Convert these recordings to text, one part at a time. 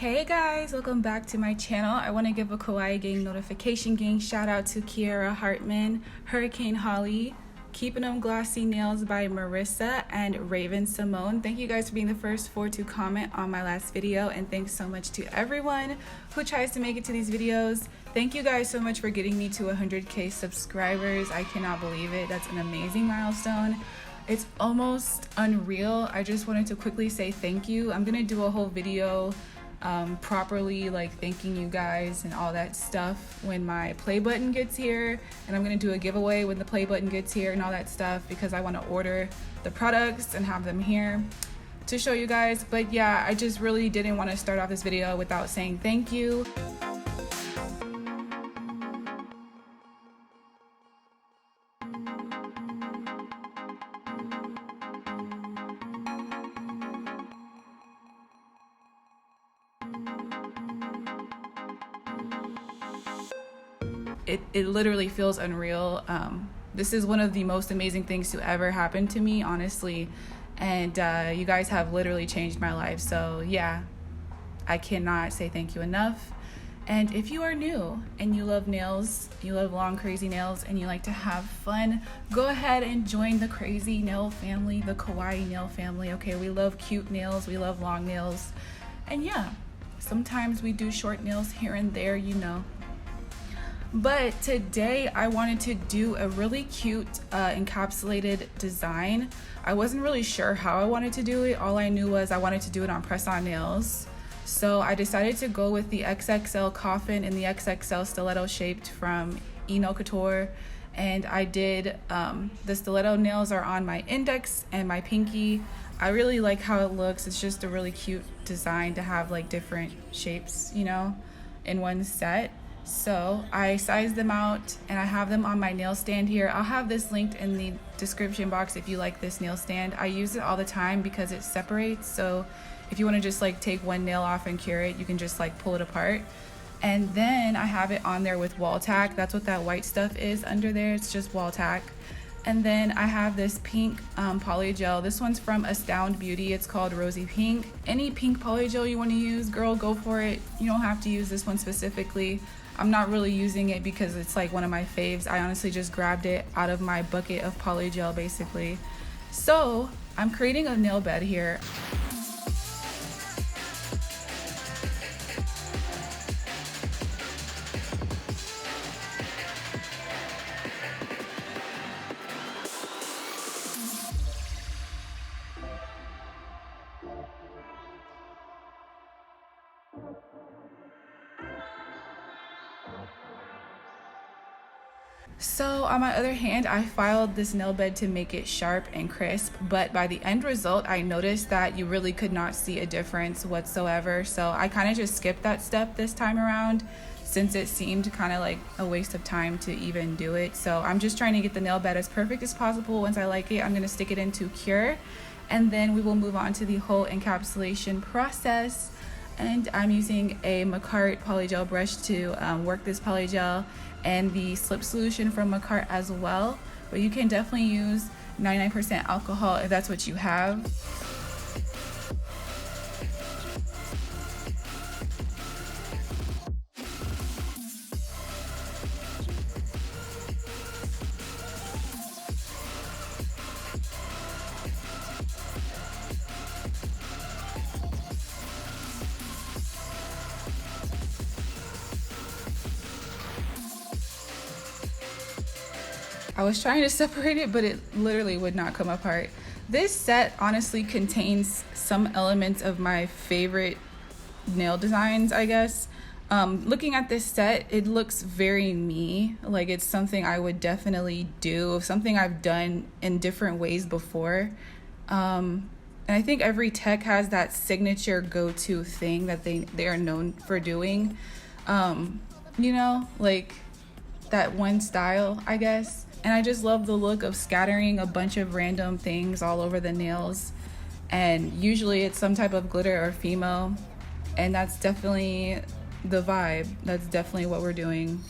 Hey guys, welcome back to my channel. I want to give a Kawaii Gang notification gang shout out to Kiara Hartman, Hurricane Holly, Keeping 'Em Glossy Nails by Marissa, and Raven Simone. Thank you guys for being the first 4 to comment on my last video, and thanks so much to everyone who tries to make it to these videos. Thank you guys so much for getting me to 100k subscribers. I cannot believe it. That's an amazing milestone. It's almost unreal. I just wanted to quickly say thank you. I'm gonna do a whole video properly like thanking you guys and all that stuff when my play button gets here, and I'm gonna do a giveaway when the play button gets here and all that stuff, because I want to order the products and have them here to show you guys. But yeah, I just really didn't want to start off this video without saying thank you. It literally feels unreal. This is one of the most amazing things to ever happen to me, honestly, and you guys have literally changed my life. So yeah, I cannot say thank you enough. And if you are new and you love nails, you love long crazy nails, and you like to have fun, go ahead and join the crazy nail family, the Kawaii nail family. Okay, we love cute nails, we love long nails, and yeah, sometimes we do short nails here and there, you know. But today I wanted to do a really cute encapsulated design. I wasn't really sure how I wanted to do it. All I knew was I wanted to do it on press-on nails. So I decided to go with the XXL Coffin and the XXL Stiletto shaped from Enail Couture. And I did, the stiletto nails are on my index and my pinky. I really like how it looks. It's just a really cute design to have like different shapes, you know, in one set. So I sized them out and I have them on my nail stand here. I'll have this linked in the description box if you like this nail stand. I use it all the time because it separates. So if you want to just like take one nail off and cure it, you can just like pull it apart. And then I have it on there with wall tack. That's what that white stuff is under there. It's just wall tack. And then I have this pink polygel. This one's from Astound Beauty. It's called Rosy Pink. Any pink polygel you want to use, girl, go for it. You don't have to use this one specifically. I'm not really using it because it's like one of my faves. I honestly just grabbed it out of my bucket of polygel basically. So I'm creating a nail bed here. So on my other hand, I filed this nail bed to make it sharp and crisp, but by the end result, I noticed that you really could not see a difference whatsoever. So I kind of just skipped that step this time around, since it seemed kind of like a waste of time to even do it. So I'm just trying to get the nail bed as perfect as possible. Once I like it, I'm gonna stick it into cure, and then we will move on to the whole encapsulation process. And I'm using a Makartt polygel brush to work this polygel, and the slip solution from Makartt as well, but you can definitely use 99% alcohol if that's what you have. I was trying to separate it, but it literally would not come apart. This set honestly contains some elements of my favorite nail designs, I guess. Looking at this set, it looks very me. Like it's something I would definitely do, something I've done in different ways before. And I think every tech has that signature go-to thing that they are known for doing. You know, like that one style, I guess. And I just love the look of scattering a bunch of random things all over the nails. And usually it's some type of glitter or Fimo. And that's definitely the vibe. That's definitely what we're doing.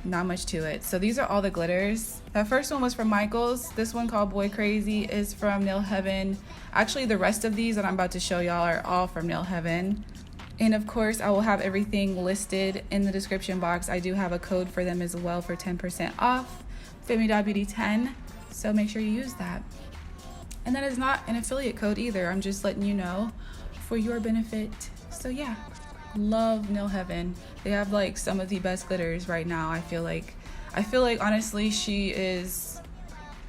Not much to it. So these are all the glitters. That first one was from Michaels. This one called Boy Crazy is from Nail Heaven. Actually, the rest of these that I'm about to show y'all are all from Nail Heaven. And of course, I will have everything listed in the description box. I do have a code for them as well for 10% off, Femi.Beauty10. So make sure you use that. And that is not an affiliate code either. I'm just letting you know for your benefit. So yeah, love Nail Heaven. They have like some of the best glitters right now. I feel like honestly, she is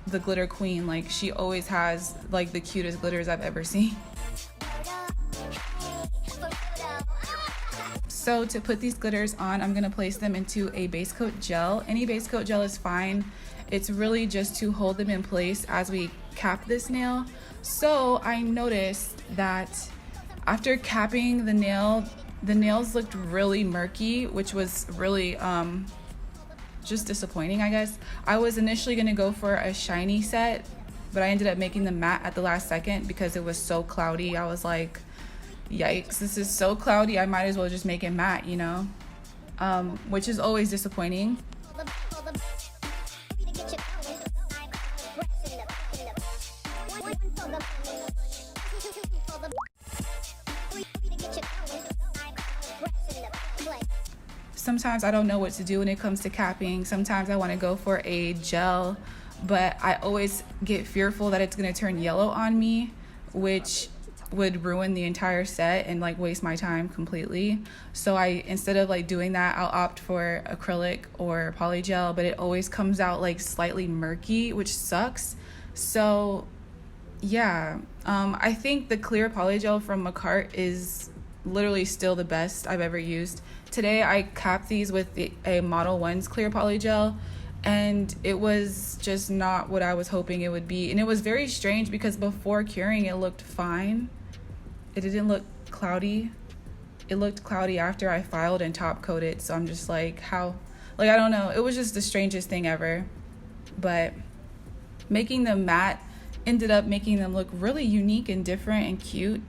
the glitter queen. Like, she always has like the cutest glitters I've ever seen. So to put these glitters on, I'm gonna place them into a base coat gel. Any base coat gel is fine. It's really just to hold them in place as we cap this nail. So I noticed that after capping the nail, the nails looked really murky, which was really just disappointing, I guess. I was initially gonna go for a shiny set, but I ended up making them matte at the last second because it was so cloudy. I was like, yikes, this is so cloudy, I might as well just make it matte, you know? Which is always disappointing. Sometimes I don't know what to do when it comes to capping. Sometimes I want to go for a gel, but I always get fearful that it's going to turn yellow on me, which would ruin the entire set and like waste my time completely. So instead of like doing that, I'll opt for acrylic or polygel, but it always comes out like slightly murky, which sucks. So yeah, I think the clear polygel from Makartt is literally still the best I've ever used. Today I capped these with a Model 1's clear polygel, and it was just not what I was hoping it would be. And it was very strange because before curing it looked fine. It didn't look cloudy. It looked cloudy after I filed and top coated. So I'm just like, how? Like, I don't know. It was just the strangest thing ever. But making them matte ended up making them look really unique and different and cute.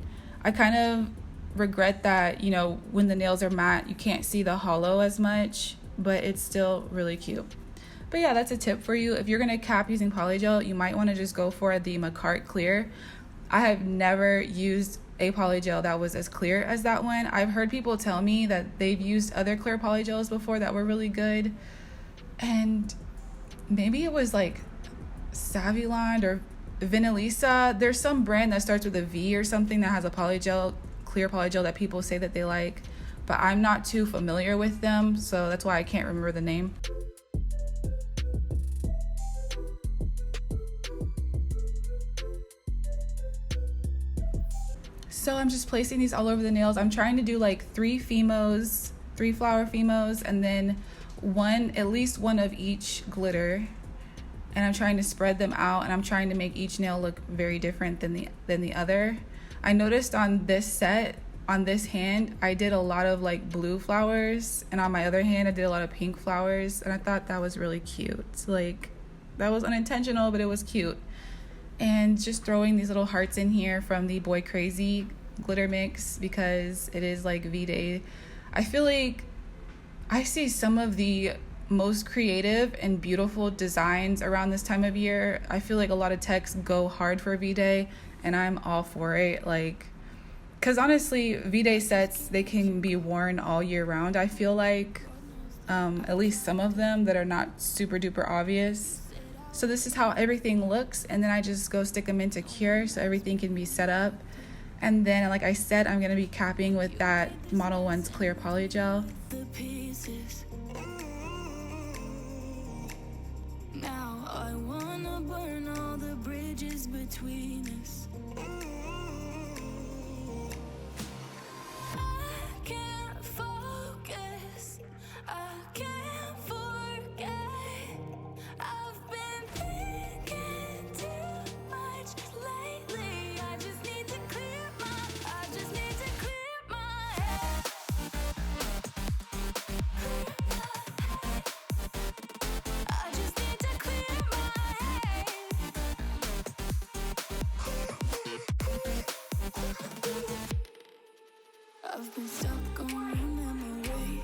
I kind of regret that, you know, when the nails are matte, you can't see the hollow as much, but it's still really cute. But yeah, that's a tip for you. If you're gonna cap using polygel, you might want to just go for the Makartt clear. I have never used a polygel that was as clear as that one. I've heard people tell me that they've used other clear polygels before that were really good, and maybe it was like Savilond or Vinalisa. There's some brand that starts with a V or something that has a polygel, clear polygel, that people say that they like, but I'm not too familiar with them, so that's why I can't remember the name. So I'm just placing these all over the nails. I'm trying to do like 3 flower Fimos, and then at least one of each glitter. And I'm trying to spread them out, and I'm trying to make each nail look very different than the other. I noticed on this set, on this hand, I did a lot of like blue flowers, and on my other hand I did a lot of pink flowers, and I thought that was really cute. Like, that was unintentional, but it was cute. And just throwing these little hearts in here from the Boy Crazy glitter mix because it is like V-Day. I feel like I see some of the most creative and beautiful designs around this time of year. I feel like a lot of techs go hard for V-Day, and I'm all for it. Like, because honestly, V-Day sets, they can be worn all year round, I feel like. At least some of them that are not super duper obvious. So this is how everything looks, and then I just go stick them into cure so everything can be set up. And then, like I said, I'm going to be capping with that Model 1's clear polygel. Now I wanna burn all the bridges between us. I can't focus, I can't forget. I've been thinking too much lately. I just need to clear my head. I just need to clear my head. I've been stuck on memory.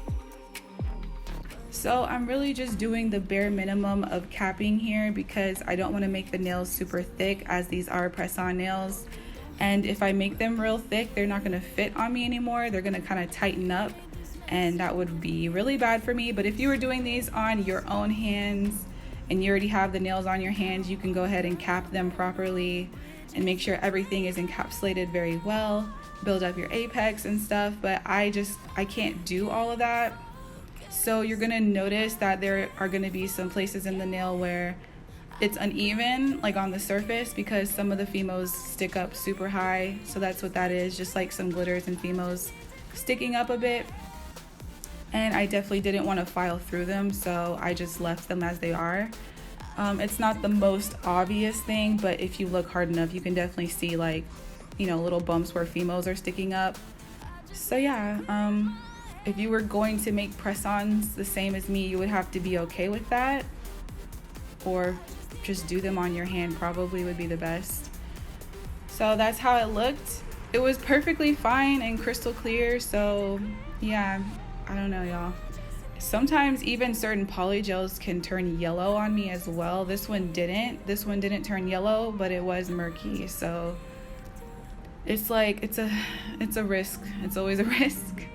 So I'm really just doing the bare minimum of capping here because I don't want to make the nails super thick, as these are press-on nails. And if I make them real thick, they're not gonna fit on me anymore. They're gonna kind of tighten up, and that would be really bad for me. But if you were doing these on your own hands and you already have the nails on your hands, you can go ahead and cap them properly and make sure everything is encapsulated very well, build up your apex and stuff. But I can't do all of that. So you're gonna notice that there are gonna be some places in the nail where it's uneven, like on the surface, because some of the Fimos stick up super high. So that's what that is, just like some glitters and Fimos sticking up a bit. And I definitely didn't want to file through them, so I just left them as they are. It's not the most obvious thing, but if you look hard enough, you can definitely see, like, you know, little bumps where Fimos are sticking up. So yeah, if you were going to make press-ons the same as me, you would have to be okay with that, or just do them on your hand probably would be the best. So that's how it looked. It was perfectly fine and crystal clear, so yeah. I don't know, y'all. Sometimes even certain polygels can turn yellow on me as well. This one didn't. This one didn't turn yellow, but it was murky. So it's like, it's a risk. It's always a risk.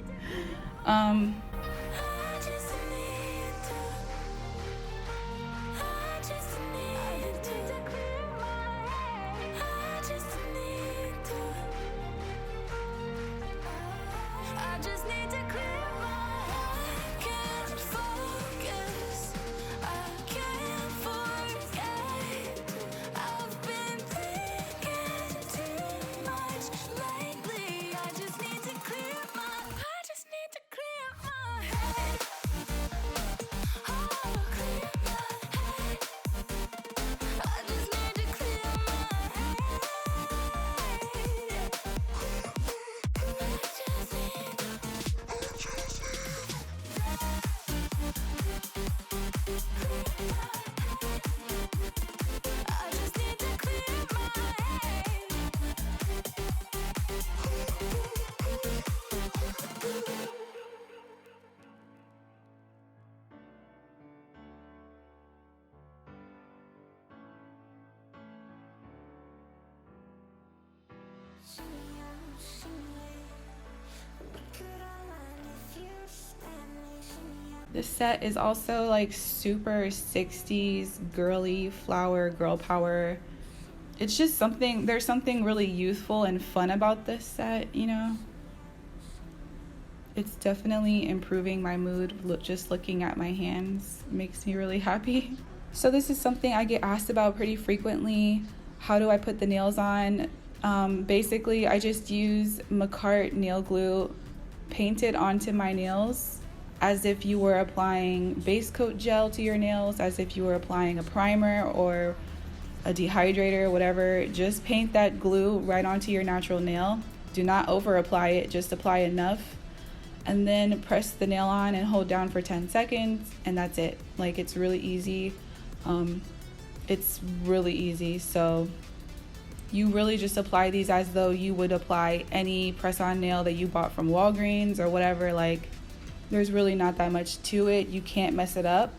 This set is also like super 60s girly flower, girl power. It's just something, there's something really youthful and fun about this set, you know? It's definitely improving my mood. Just looking at my hands makes me really happy. So this is something I get asked about pretty frequently. How do I put the nails on? Basically, I just use Makartt nail glue, paint it onto my nails as if you were applying base coat gel to your nails, as if you were applying a primer or a dehydrator, whatever. Just paint that glue right onto your natural nail. Do not over apply it, just apply enough. And then press the nail on and hold down for 10 seconds, and that's it. Like, it's really easy. It's really easy. So you really just apply these as though you would apply any press-on nail that you bought from Walgreens or whatever. Like, there's really not that much to it. You can't mess it up.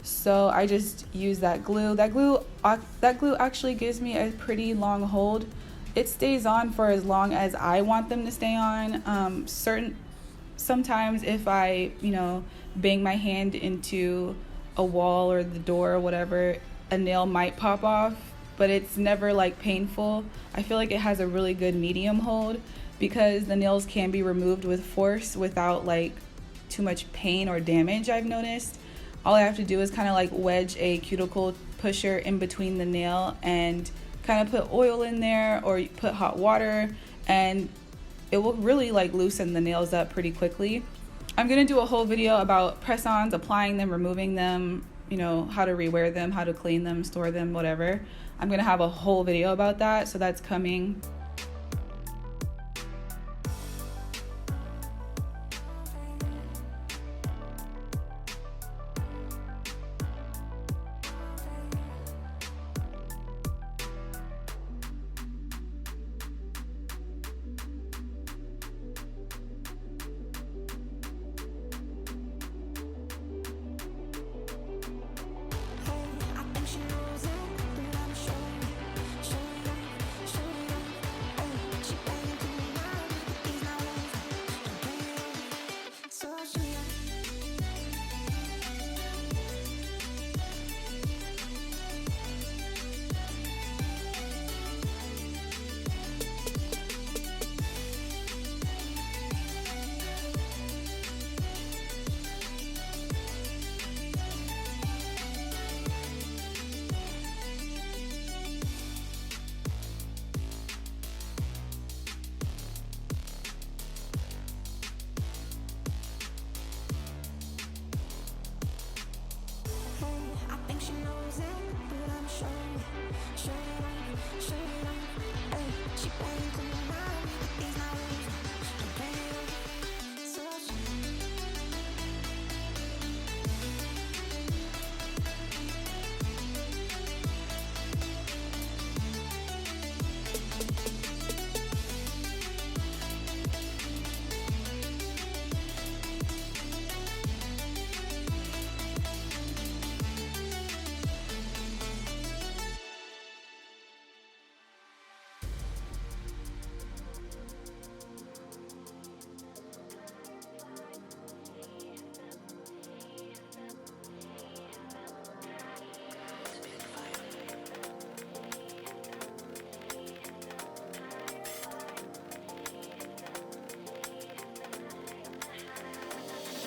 So I just use that glue. That glue actually gives me a pretty long hold. It stays on for as long as I want them to stay on. Sometimes if I, you know, bang my hand into a wall or the door or whatever, a nail might pop off, but it's never like painful. I feel like it has a really good medium hold because the nails can be removed with force without like too much pain or damage, I've noticed. All I have to do is kind of like wedge a cuticle pusher in between the nail and kind of put oil in there or put hot water, and it will really like loosen the nails up pretty quickly. I'm gonna do a whole video about press-ons, applying them, removing them, you know, how to rewear them, how to clean them, store them, whatever. I'm gonna have a whole video about that, so that's coming.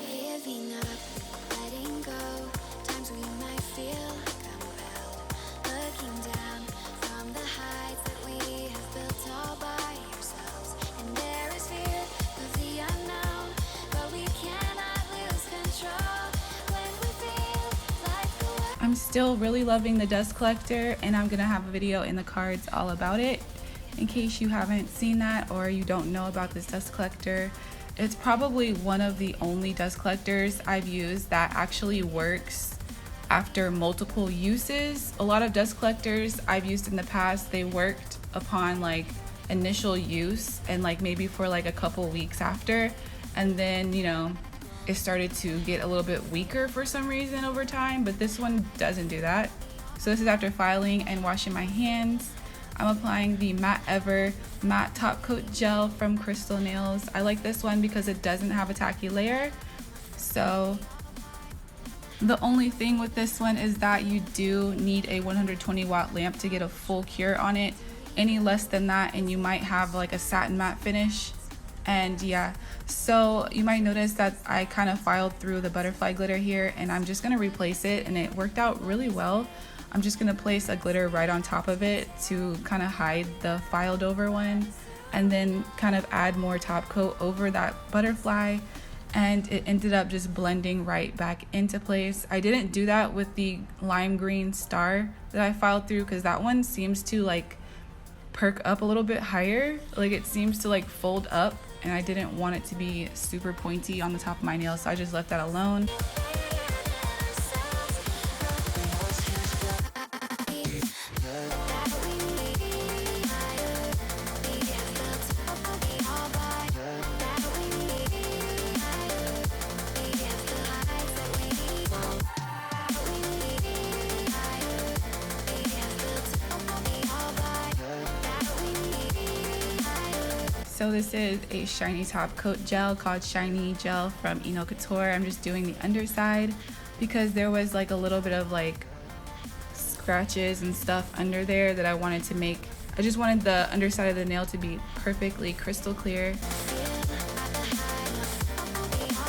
Giving up, letting go, times we might feel compelled, looking down from the heights that we have built all by ourselves. And there is fear of the unknown, but we cannot lose control when we feel like the world. I'm still really loving the dust collector, and I'm gonna have a video in the cards all about it in case you haven't seen that or you don't know about this dust collector. It's probably one of the only dust collectors I've used that actually works after multiple uses. A lot of dust collectors I've used in the past, they worked upon like initial use and like maybe for like a couple weeks after, and then you know it started to get a little bit weaker for some reason over time, but this one doesn't do that. So this is after filing and washing my hands. I'm applying the Mattever Top Coat Gel from CrystalNails. I like this one because it doesn't have a tacky layer. So the only thing with this one is that you do need a 120 watt lamp to get a full cure on it. Any less than that and you might have like a satin matte finish. And yeah, so you might notice that I kind of filed through the butterfly glitter here, and I'm just gonna replace it, and it worked out really well. I'm just gonna place a glitter right on top of it to kind of hide the filed over one, and then kind of add more top coat over that butterfly, and it ended up just blending right back into place. I didn't do that with the lime green star that I filed through because that one seems to like perk up a little bit higher, like it seems to like fold up, and I didn't want it to be super pointy on the top of my nail, so I just left that alone. So this is a shiny top coat gel called Shiny Gel from Enail Couture. I'm just doing the underside because there was like a little bit of like scratches and stuff under there that I wanted to make. I just wanted the underside of the nail to be perfectly crystal clear.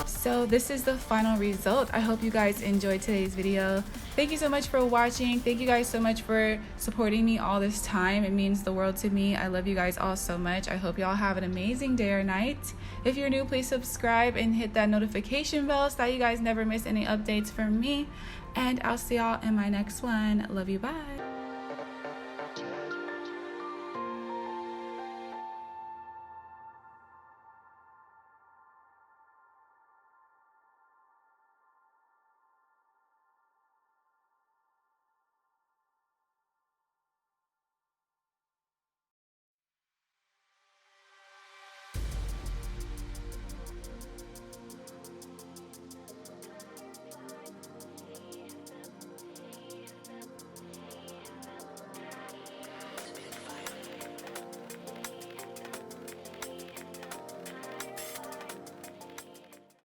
So this is the final result. I hope you guys enjoyed today's video. Thank you so much for watching. Thank you guys so much for supporting me all this time. It means the world to me. I love you guys all so much. I hope y'all have an amazing day or night. If you're new, please subscribe and hit that notification bell so that you guys never miss any updates from me. And I'll see y'all in my next one. Love you, bye.